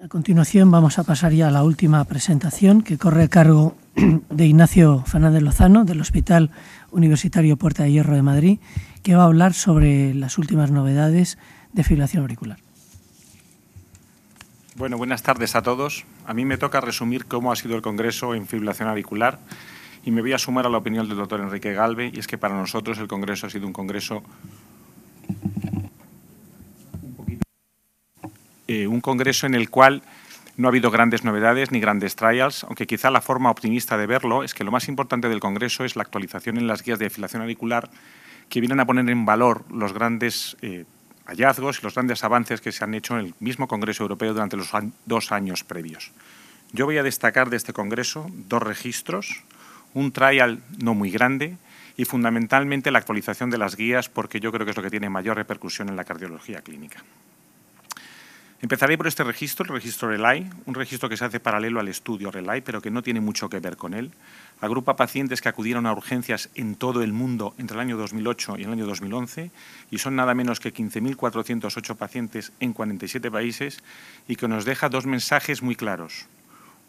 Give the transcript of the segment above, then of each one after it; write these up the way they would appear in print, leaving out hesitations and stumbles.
A continuación vamos a pasar ya a la última presentación, que corre a cargo de Ignacio Fernández Lozano, del Hospital Universitario Puerta de Hierro de Madrid, que va a hablar sobre las últimas novedades de fibrilación auricular. Bueno, buenas tardes a todos. A mí me toca resumir cómo ha sido el Congreso en fibrilación auricular y me voy a sumar a la opinión del doctor Enrique Galve, y es que para nosotros el Congreso ha sido un congreso en el cual no ha habido grandes novedades ni grandes trials, aunque quizá la forma optimista de verlo es que lo más importante del Congreso es la actualización en las guías de fibrilación auricular, que vienen a poner en valor los grandes hallazgos y los grandes avances que se han hecho en el mismo Congreso Europeo durante los 2 años previos. Yo voy a destacar de este Congreso 2 registros, un trial no muy grande y fundamentalmente la actualización de las guías, porque yo creo que es lo que tiene mayor repercusión en la cardiología clínica. Empezaré por este registro, el registro RELAI, un registro que se hace paralelo al estudio RELAI, pero que no tiene mucho que ver con él. Agrupa pacientes que acudieron a urgencias en todo el mundo entre el año 2008 y el año 2011, y son nada menos que 15.408 pacientes en 47 países, y que nos deja 2 mensajes muy claros.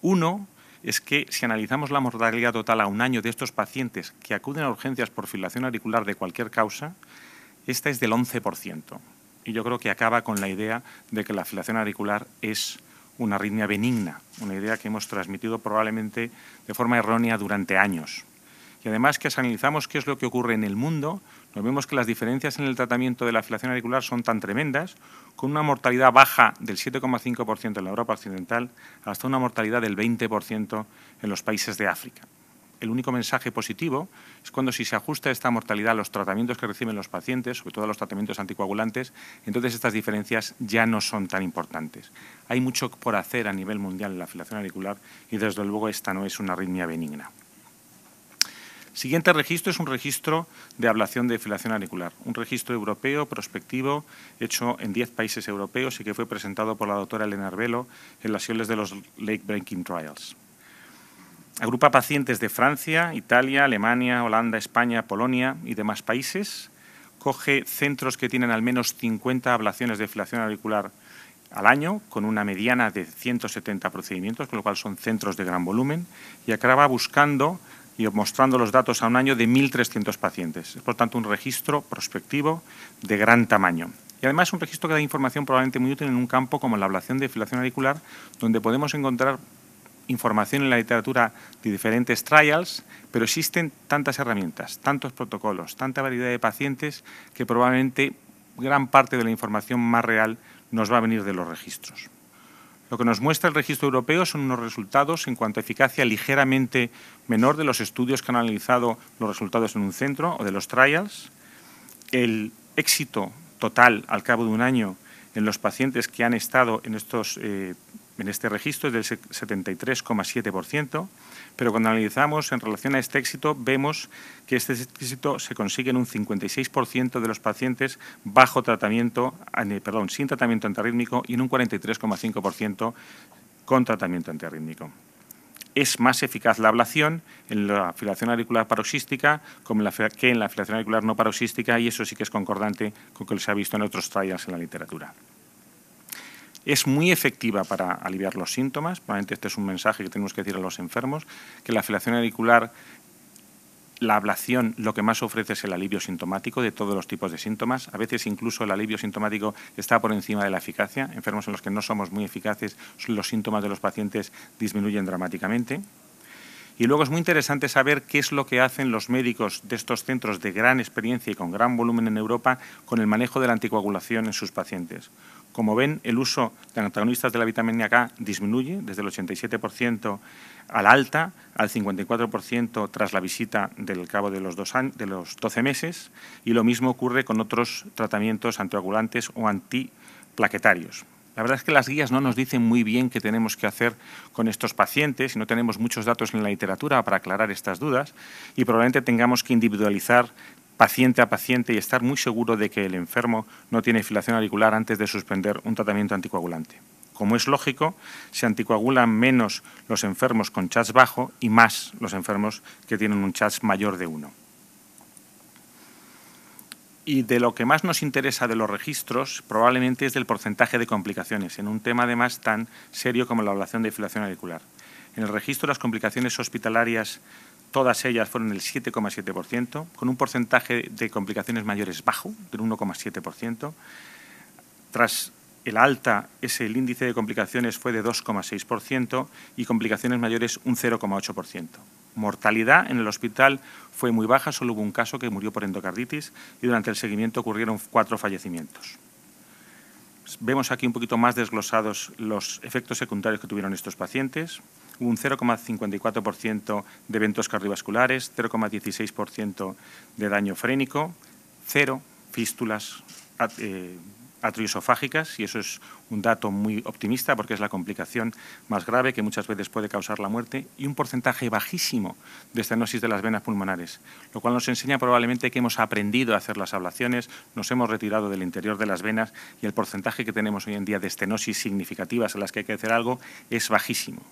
Uno es que si analizamos la mortalidad total a un año de estos pacientes que acuden a urgencias por fibrilación auricular de cualquier causa, esta es del 11%. Y yo creo que acaba con la idea de que la fibrilación auricular es una arritmia benigna, una idea que hemos transmitido probablemente de forma errónea durante años. Y además, que si analizamos qué es lo que ocurre en el mundo, nos vemos que las diferencias en el tratamiento de la fibrilación auricular son tan tremendas, con una mortalidad baja del 7,5% en la Europa occidental hasta una mortalidad del 20% en los países de África. El único mensaje positivo es cuando, si se ajusta esta mortalidad a los tratamientos que reciben los pacientes, sobre todo a los tratamientos anticoagulantes, entonces estas diferencias ya no son tan importantes. Hay mucho por hacer a nivel mundial en la fibrilación auricular y, desde luego, esta no es una arritmia benigna. Siguiente registro es un registro de ablación de fibrilación auricular, un registro europeo prospectivo hecho en 10 países europeos y que fue presentado por la doctora Elena Arbelo en las sesiones de los Late Breaking Trials. Agrupa pacientes de Francia, Italia, Alemania, Holanda, España, Polonia y demás países. Coge centros que tienen al menos 50 ablaciones de fibrilación auricular al año, con una mediana de 170 procedimientos, con lo cual son centros de gran volumen, y acaba buscando y mostrando los datos a un año de 1.300 pacientes. Es, por tanto, un registro prospectivo de gran tamaño. Y además un registro que da información probablemente muy útil en un campo como la ablación de fibrilación auricular, donde podemos encontrar información en la literatura de diferentes trials, pero existen tantas herramientas, tantos protocolos, tanta variedad de pacientes, que probablemente gran parte de la información más real nos va a venir de los registros. Lo que nos muestra el registro europeo son unos resultados en cuanto a eficacia ligeramente menor de los estudios que han analizado los resultados en un centro o de los trials. El éxito total al cabo de un año en los pacientes que han estado en este registro es del 73,7%, pero cuando analizamos en relación a este éxito, vemos que este éxito se consigue en un 56% de los pacientes sin tratamiento antiarrítmico y en un 43,5% con tratamiento antiarrítmico. Es más eficaz la ablación en la fibrilación auricular paroxística que en la fibrilación auricular no paroxística, y eso sí que es concordante con lo que se ha visto en otros trials en la literatura. Es muy efectiva para aliviar los síntomas. Probablemente este es un mensaje que tenemos que decir a los enfermos, que la fibrilación auricular, la ablación, lo que más ofrece es el alivio sintomático de todos los tipos de síntomas. A veces incluso el alivio sintomático está por encima de la eficacia. Enfermos en los que no somos muy eficaces, los síntomas de los pacientes disminuyen dramáticamente. Y luego es muy interesante saber qué es lo que hacen los médicos de estos centros de gran experiencia y con gran volumen en Europa con el manejo de la anticoagulación en sus pacientes. Como ven, el uso de antagonistas de la vitamina K disminuye desde el 87% al alta al 54% tras la visita del cabo de los 12 meses, y lo mismo ocurre con otros tratamientos anticoagulantes o antiplaquetarios. La verdad es que las guías no nos dicen muy bien qué tenemos que hacer con estos pacientes y no tenemos muchos datos en la literatura para aclarar estas dudas, y probablemente tengamos que individualizar paciente a paciente y estar muy seguro de que el enfermo no tiene fibrilación auricular antes de suspender un tratamiento anticoagulante. Como es lógico, se anticoagulan menos los enfermos con CHADS bajo y más los enfermos que tienen un CHADS mayor de 1. Y de lo que más nos interesa de los registros probablemente es del porcentaje de complicaciones, en un tema además tan serio como la ablación de fibrilación auricular. En el registro las complicaciones hospitalarias, todas ellas fueron del 7,7%, con un porcentaje de complicaciones mayores bajo, del 1,7%. Tras el alta, el índice de complicaciones fue de 2,6% y complicaciones mayores un 0,8%. Mortalidad en el hospital fue muy baja, solo hubo un caso que murió por endocarditis y durante el seguimiento ocurrieron 4 fallecimientos. Vemos aquí un poquito más desglosados los efectos secundarios que tuvieron estos pacientes. Hubo un 0,54% de eventos cardiovasculares, 0,16% de daño frénico, 0 fístulas atrioesofágicas, y eso es un dato muy optimista porque es la complicación más grave que muchas veces puede causar la muerte, y un porcentaje bajísimo de estenosis de las venas pulmonares, lo cual nos enseña probablemente que hemos aprendido a hacer las ablaciones, nos hemos retirado del interior de las venas y el porcentaje que tenemos hoy en día de estenosis significativas en las que hay que hacer algo es bajísimo.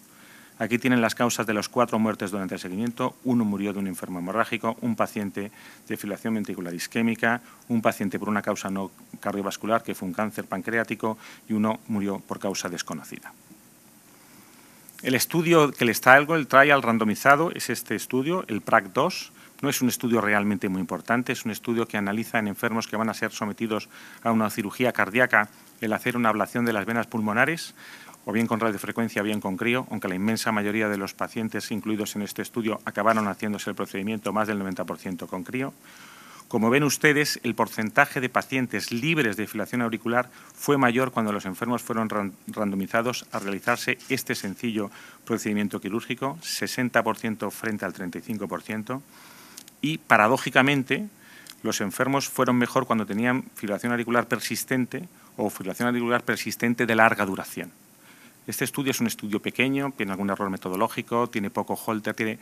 Aquí tienen las causas de las 4 muertes durante el seguimiento. 1 murió de un enfermo hemorrágico, un paciente de fibrilación ventricular isquémica, un paciente por una causa no cardiovascular, que fue un cáncer pancreático, y 1 murió por causa desconocida. El estudio que les traigo, el trial randomizado, es este estudio, el PRAC-2. No es un estudio realmente muy importante, es un estudio que analiza en enfermos que van a ser sometidos a una cirugía cardíaca el hacer una ablación de las venas pulmonares, o bien con radiofrecuencia, bien con crío, aunque la inmensa mayoría de los pacientes incluidos en este estudio acabaron haciéndose el procedimiento, más del 90% con crío. Como ven ustedes, el porcentaje de pacientes libres de fibrilación auricular fue mayor cuando los enfermos fueron randomizados a realizarse este sencillo procedimiento quirúrgico, 60% frente al 35%, y paradójicamente los enfermos fueron mejor cuando tenían fibrilación auricular persistente o fibrilación auricular persistente de larga duración. Este estudio es un estudio pequeño, tiene algún error metodológico, tiene poco holter, tiene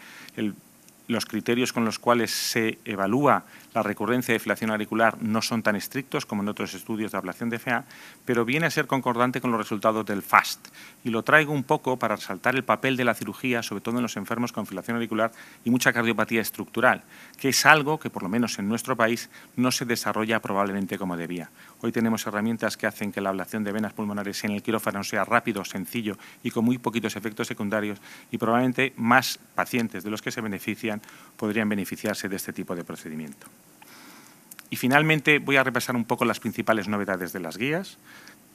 los criterios con los cuales se evalúa la recurrencia de fibrilación auricular no son tan estrictos como en otros estudios de ablación de FA, pero viene a ser concordante con los resultados del FAST. Y lo traigo un poco para resaltar el papel de la cirugía, sobre todo en los enfermos con fibrilación auricular y mucha cardiopatía estructural, que es algo que, por lo menos en nuestro país, no se desarrolla probablemente como debía. Hoy tenemos herramientas que hacen que la ablación de venas pulmonares en el quirófano sea rápido, sencillo y con muy poquitos efectos secundarios, y probablemente más pacientes de los que se benefician podrían beneficiarse de este tipo de procedimiento. Y finalmente voy a repasar un poco las principales novedades de las guías.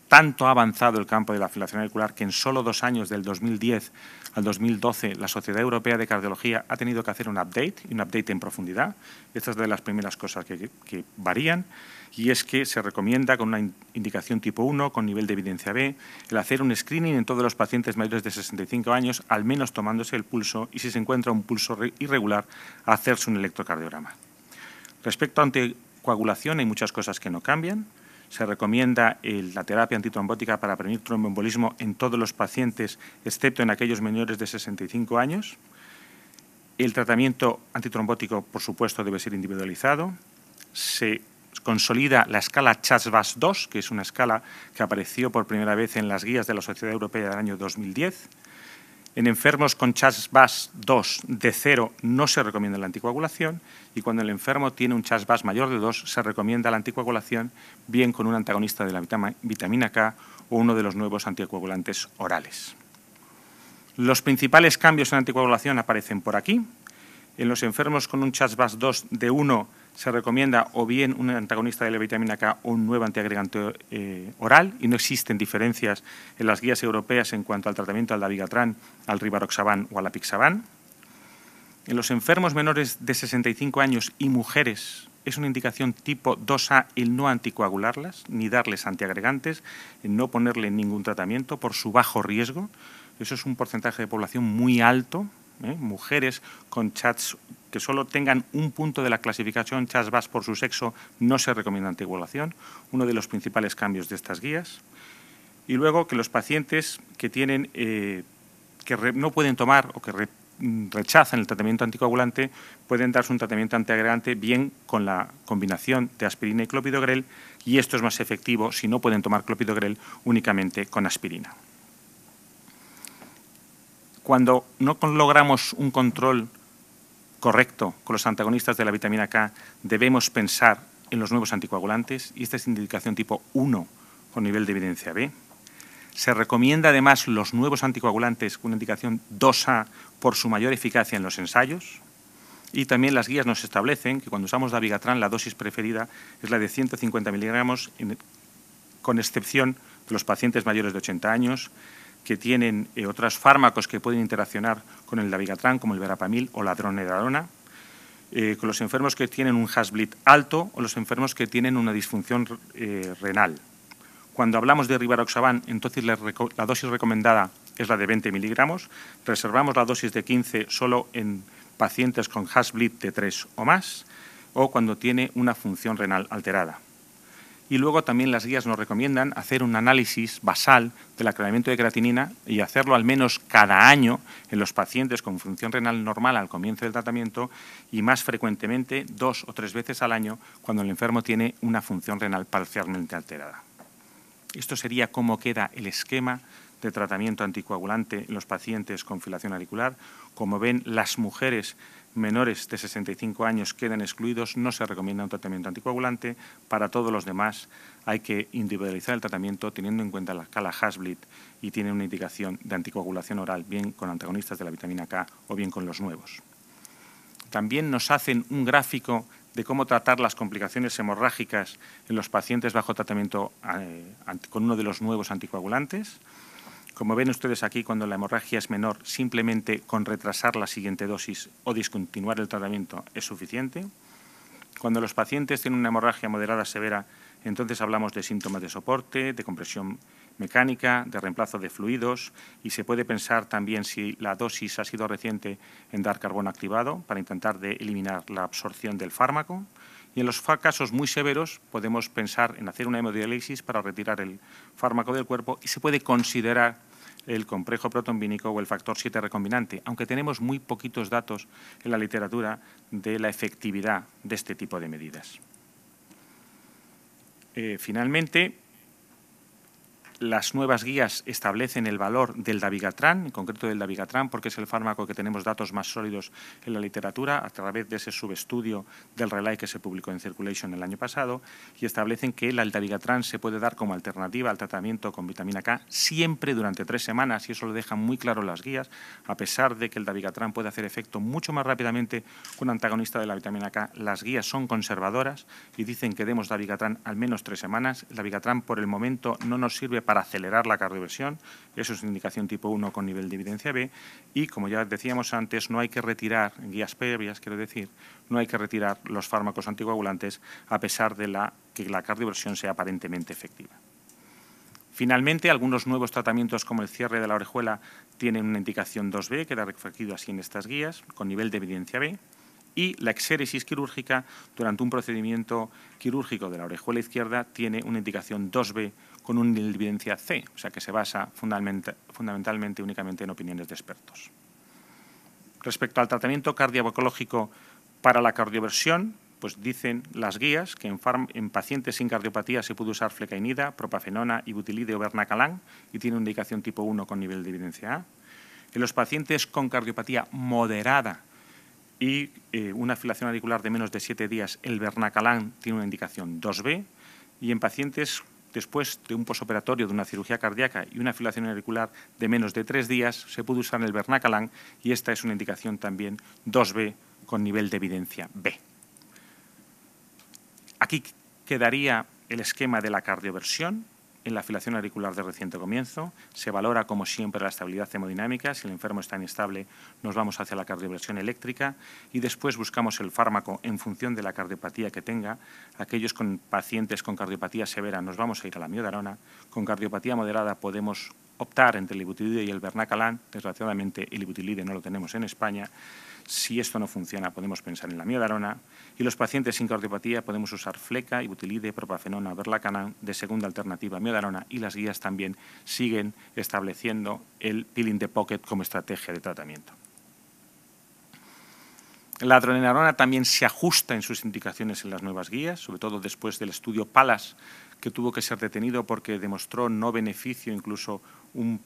Tanto ha avanzado el campo de la fibrilación auricular que en solo 2 años, del 2010 al 2012, la Sociedad Europea de Cardiología ha tenido que hacer un update, y un update en profundidad. Esta es de las primeras cosas que varían, y es que se recomienda, con una indicación tipo 1, con nivel de evidencia B, el hacer un screening en todos los pacientes mayores de 65 años, al menos tomándose el pulso, y si se encuentra un pulso irregular, hacerse un electrocardiograma. Respecto a anticoagulación, hay muchas cosas que no cambian. Se recomienda la terapia antitrombótica para prevenir tromboembolismo en todos los pacientes, excepto en aquellos menores de 65 años. El tratamiento antitrombótico, por supuesto, debe ser individualizado. Se consolida la escala CHAS-VAS-2, que es una escala que apareció por primera vez en las guías de la Sociedad Europea del año 2010. En enfermos con CHAS-VAS-2 de 0 no se recomienda la anticoagulación, y cuando el enfermo tiene un CHAS-VAS mayor de 2 se recomienda la anticoagulación, bien con un antagonista de la vitamina K o uno de los nuevos anticoagulantes orales. Los principales cambios en anticoagulación aparecen por aquí. En los enfermos con un CHAS-VAS-2 de 1 se recomienda o bien un antagonista de la vitamina K o un nuevo antiagregante oral, y no existen diferencias en las guías europeas en cuanto al tratamiento al dabigatran, al rivaroxaban o al apixaban. En los enfermos menores de 65 años y mujeres es una indicación tipo 2A el no anticoagularlas, ni darles antiagregantes, el no ponerle ningún tratamiento por su bajo riesgo. Eso es un porcentaje de población muy alto. Mujeres con CHAS que solo tengan un punto de la clasificación CHAS-VAS por su sexo no se recomienda anticoagulación, uno de los principales cambios de estas guías. Y luego que los pacientes que tienen no pueden tomar o que rechazan el tratamiento anticoagulante pueden darse un tratamiento antiagregante, bien con la combinación de aspirina y clopidogrel, y esto es más efectivo si no pueden tomar clopidogrel, únicamente con aspirina. Cuando no logramos un control correcto con los antagonistas de la vitamina K, debemos pensar en los nuevos anticoagulantes y esta es indicación tipo 1 con nivel de evidencia B. Se recomienda además los nuevos anticoagulantes con indicación 2A por su mayor eficacia en los ensayos. Y también las guías nos establecen que cuando usamos dabigatran la dosis preferida es la de 150 miligramos, con excepción de los pacientes mayores de 80 años que tienen otros fármacos que pueden interaccionar con el dabigatran, como el verapamil o la dronedarona, con los enfermos que tienen un Has-Bleed alto o los enfermos que tienen una disfunción renal. Cuando hablamos de rivaroxaban, entonces la dosis recomendada es la de 20 miligramos. Reservamos la dosis de 15 solo en pacientes con Has-Bleed de 3 o más, o cuando tiene una función renal alterada. Y luego también las guías nos recomiendan hacer un análisis basal del aclaramiento de creatinina y hacerlo al menos cada año en los pacientes con función renal normal al comienzo del tratamiento y más frecuentemente 2 o 3 veces al año cuando el enfermo tiene una función renal parcialmente alterada. Esto sería cómo queda el esquema de tratamiento anticoagulante en los pacientes con filación auricular. Como ven, las mujeres menores de 65 años quedan excluidos, no se recomienda un tratamiento anticoagulante. Para todos los demás hay que individualizar el tratamiento teniendo en cuenta la escala Has-Bleed y tiene una indicación de anticoagulación oral, bien con antagonistas de la vitamina K o bien con los nuevos. También nos hacen un gráfico de cómo tratar las complicaciones hemorrágicas en los pacientes bajo tratamiento con uno de los nuevos anticoagulantes. Como ven ustedes aquí, cuando la hemorragia es menor, simplemente con retrasar la siguiente dosis o discontinuar el tratamiento es suficiente. Cuando los pacientes tienen una hemorragia moderada severa, entonces hablamos de síntomas de soporte, de compresión mecánica, de reemplazo de fluidos y se puede pensar también si la dosis ha sido reciente en dar carbono activado para intentar de eliminar la absorción del fármaco. Y en los casos muy severos podemos pensar en hacer una hemodiálisis para retirar el fármaco del cuerpo y se puede considerar el complejo protonvínico o el factor 7 recombinante, aunque tenemos muy poquitos datos en la literatura de la efectividad de este tipo de medidas. Finalmente, las nuevas guías establecen el valor del dabigatran, en concreto del dabigatran, porque es el fármaco que tenemos datos más sólidos en la literatura a través de ese subestudio del RELAI que se publicó en Circulation el año pasado, y establecen que el dabigatran se puede dar como alternativa al tratamiento con vitamina K siempre durante 3 semanas, y eso lo dejan muy claro las guías, a pesar de que el dabigatran puede hacer efecto mucho más rápidamente que un antagonista de la vitamina K. Las guías son conservadoras y dicen que demos dabigatran al menos 3 semanas. El dabigatran por el momento no nos sirve para acelerar la cardioversión, eso es indicación tipo 1 con nivel de evidencia B, y como ya decíamos antes, no hay que retirar, en guías previas quiero decir, no hay que retirar los fármacos anticoagulantes a pesar de que la cardioversión sea aparentemente efectiva. Finalmente, algunos nuevos tratamientos como el cierre de la orejuela tienen una indicación 2B, queda reflejido así en estas guías, con nivel de evidencia B, y la exéresis quirúrgica durante un procedimiento quirúrgico de la orejuela izquierda tiene una indicación 2B con una evidencia C, o sea que se basa fundamentalmente únicamente en opiniones de expertos. Respecto al tratamiento cardiooncológico para la cardioversión, pues dicen las guías que en pacientes sin cardiopatía se puede usar flecainida, propafenona, ibutilide o vernacalan y tiene una indicación tipo 1 con nivel de evidencia A. En los pacientes con cardiopatía moderada y una filación auricular de menos de 7 días, el vernacalan tiene una indicación 2B, y en pacientes después de un posoperatorio de una cirugía cardíaca y una filación auricular de menos de 3 días, se puede usar el vernacalan y esta es una indicación también 2B con nivel de evidencia B. Aquí quedaría el esquema de la cardioversión. En la filación auricular de reciente comienzo se valora, como siempre, la estabilidad hemodinámica. Si el enfermo está inestable, nos vamos hacia la cardioversión eléctrica y después buscamos el fármaco en función de la cardiopatía que tenga. Aquellos con pacientes con cardiopatía severa nos vamos a ir a la miodarona. Con cardiopatía moderada podemos optar entre el ibutilide y el vernacalan. Desgraciadamente, el ibutilide no lo tenemos en España. Si esto no funciona, podemos pensar en la miodarona. Y los pacientes sin cardiopatía podemos usar fleca, ibutilide, propafenona, vernacalan de segunda alternativa miodarona, y las guías también siguen estableciendo el pill in the pocket como estrategia de tratamiento. La dronedarona también se ajusta en sus indicaciones en las nuevas guías, sobre todo después del estudio PALAS, que tuvo que ser detenido porque demostró no beneficio, incluso un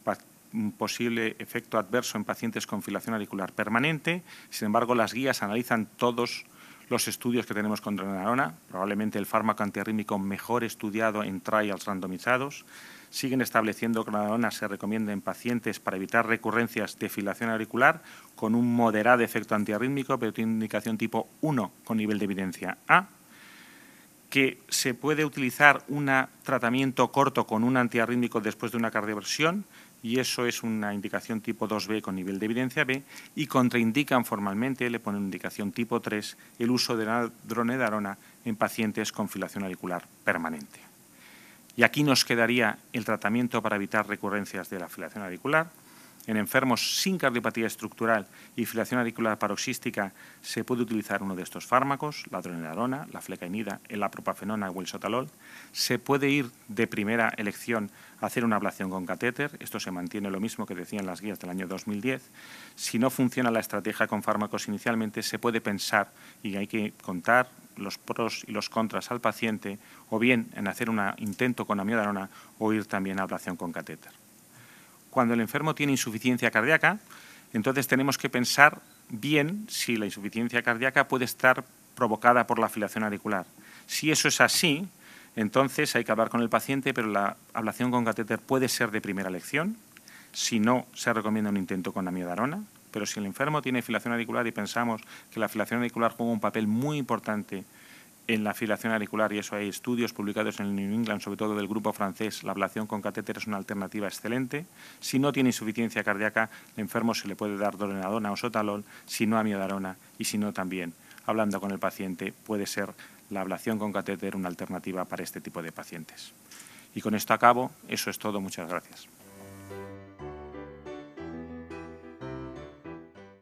posible efecto adverso en pacientes con filación auricular permanente. Sin embargo, las guías analizan todos los estudios que tenemos con dronedarona, probablemente el fármaco antiarrítmico mejor estudiado en trials randomizados. Siguen estableciendo que la dronedarona se recomienda en pacientes para evitar recurrencias de fibrilación auricular con un moderado efecto antiarrítmico, pero tiene indicación tipo 1 con nivel de evidencia A, que se puede utilizar un tratamiento corto con un antiarrítmico después de una cardioversión, y eso es una indicación tipo 2B con nivel de evidencia B, y contraindican formalmente, le ponen indicación tipo 3, el uso de la dronedarona en pacientes con fibrilación auricular permanente. Y aquí nos quedaría el tratamiento para evitar recurrencias de la fibrilación auricular. En enfermos sin cardiopatía estructural y fibrilación auricular paroxística se puede utilizar uno de estos fármacos, la dronedarona, la flecainida, el propafenona o el sotalol. Se puede ir de primera elección a hacer una ablación con catéter. Esto se mantiene lo mismo que decían las guías del año 2010. Si no funciona la estrategia con fármacos inicialmente, se puede pensar, y hay que contar los pros y los contras al paciente, o bien en hacer un intento con amiodarona o ir también a ablación con catéter. Cuando el enfermo tiene insuficiencia cardíaca, entonces tenemos que pensar bien si la insuficiencia cardíaca puede estar provocada por la fibrilación auricular. Si eso es así, entonces hay que hablar con el paciente, pero la ablación con catéter puede ser de primera elección. Si no, se recomienda un intento con amiodarona. Pero si el enfermo tiene fibrilación auricular y pensamos que la fibrilación auricular juega un papel muy importante en la fibrilación auricular, y eso hay estudios publicados en el New England, sobre todo del grupo francés, la ablación con catéter es una alternativa excelente. Si no tiene insuficiencia cardíaca, al enfermo se le puede dar dronedarona o sotalol, si no amiodarona, y si no también, hablando con el paciente, puede ser la ablación con catéter una alternativa para este tipo de pacientes. Y con esto acabo. Eso es todo. Muchas gracias.